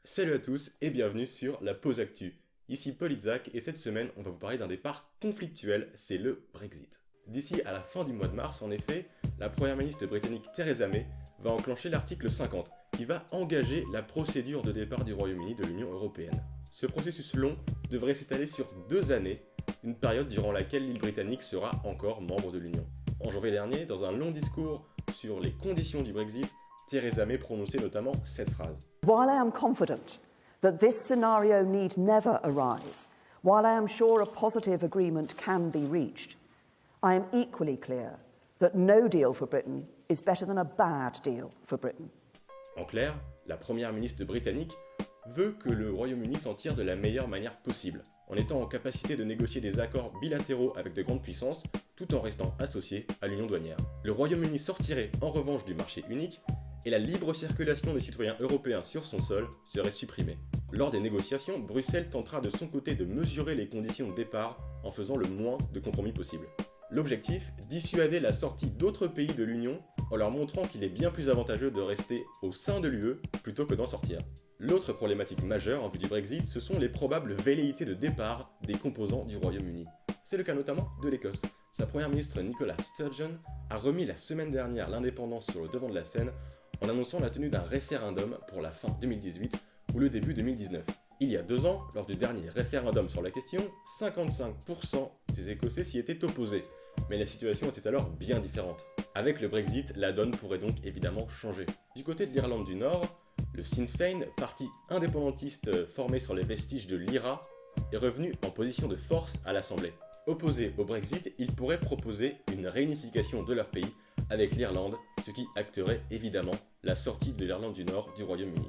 Salut à tous et bienvenue sur la Pause Actu. Ici Paul Itzak et cette semaine on va vous parler d'un départ conflictuel, c'est le Brexit. D'ici à la fin du mois de mars en effet, la première ministre britannique Theresa May va enclencher l'article 50 qui va engager la procédure de départ du Royaume-Uni de l'Union Européenne. Ce processus long devrait s'étaler sur 2 années, une période durant laquelle l'île britannique sera encore membre de l'Union. En janvier dernier, dans un long discours sur les conditions du Brexit, Theresa May prononçait notamment cette phrase. While I am confident that this scenario need never arise, while I am sure a positive agreement can be reached, I am equally clear that no deal for Britain is better than a bad deal for Britain. En clair, la première ministre britannique veut que le Royaume-Uni s'en tire de la meilleure manière possible, en étant en capacité de négocier des accords bilatéraux avec de grandes puissances, tout en restant associé à l'union douanière. Le Royaume-Uni sortirait en revanche du marché unique, et la libre circulation des citoyens européens sur son sol serait supprimée. Lors des négociations, Bruxelles tentera de son côté de mesurer les conditions de départ en faisant le moins de compromis possible. L'objectif, dissuader la sortie d'autres pays de l'Union en leur montrant qu'il est bien plus avantageux de rester au sein de l'UE plutôt que d'en sortir. L'autre problématique majeure en vue du Brexit, ce sont les probables velléités de départ des composants du Royaume-Uni. C'est le cas notamment de l'Écosse. Sa première ministre Nicola Sturgeon a remis la semaine dernière l'indépendance sur le devant de la scène en annonçant la tenue d'un référendum pour la fin 2018 ou le début 2019. Il y a 2 ans, lors du dernier référendum sur la question, 55% des Écossais s'y étaient opposés, mais la situation était alors bien différente. Avec le Brexit, la donne pourrait donc évidemment changer. Du côté de l'Irlande du Nord, le Sinn Féin, parti indépendantiste formé sur les vestiges de l'IRA, est revenu en position de force à l'Assemblée. Opposés au Brexit, ils pourraient proposer une réunification de leur pays avec l'Irlande, ce qui acterait évidemment la sortie de l'Irlande du Nord du Royaume-Uni.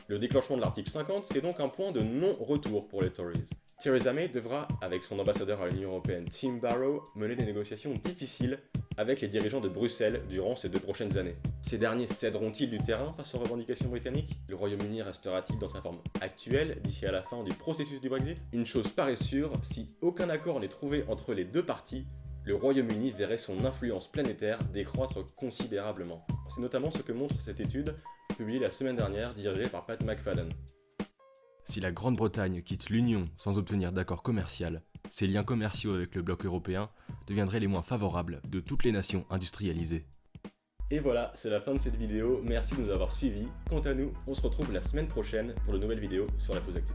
Le déclenchement de l'article 50, c'est donc un point de non-retour pour les Tories. Theresa May devra, avec son ambassadeur à l'Union Européenne Tim Barrow, mener des négociations difficiles avec les dirigeants de Bruxelles durant ces 2 prochaines années. Ces derniers céderont-ils du terrain face aux revendications britanniques? Le Royaume-Uni restera-t-il dans sa forme actuelle d'ici à la fin du processus du Brexit? Une chose paraît sûre, si aucun accord n'est trouvé entre les 2 parties, le Royaume-Uni verrait son influence planétaire décroître considérablement. C'est notamment ce que montre cette étude, publiée la semaine dernière, dirigée par Pat McFadden. Si la Grande-Bretagne quitte l'Union sans obtenir d'accord commercial, ses liens commerciaux avec le bloc européen deviendraient les moins favorables de toutes les nations industrialisées. Et voilà, c'est la fin de cette vidéo, merci de nous avoir suivis. Quant à nous, on se retrouve la semaine prochaine pour de nouvelles vidéos sur la Pause Actu.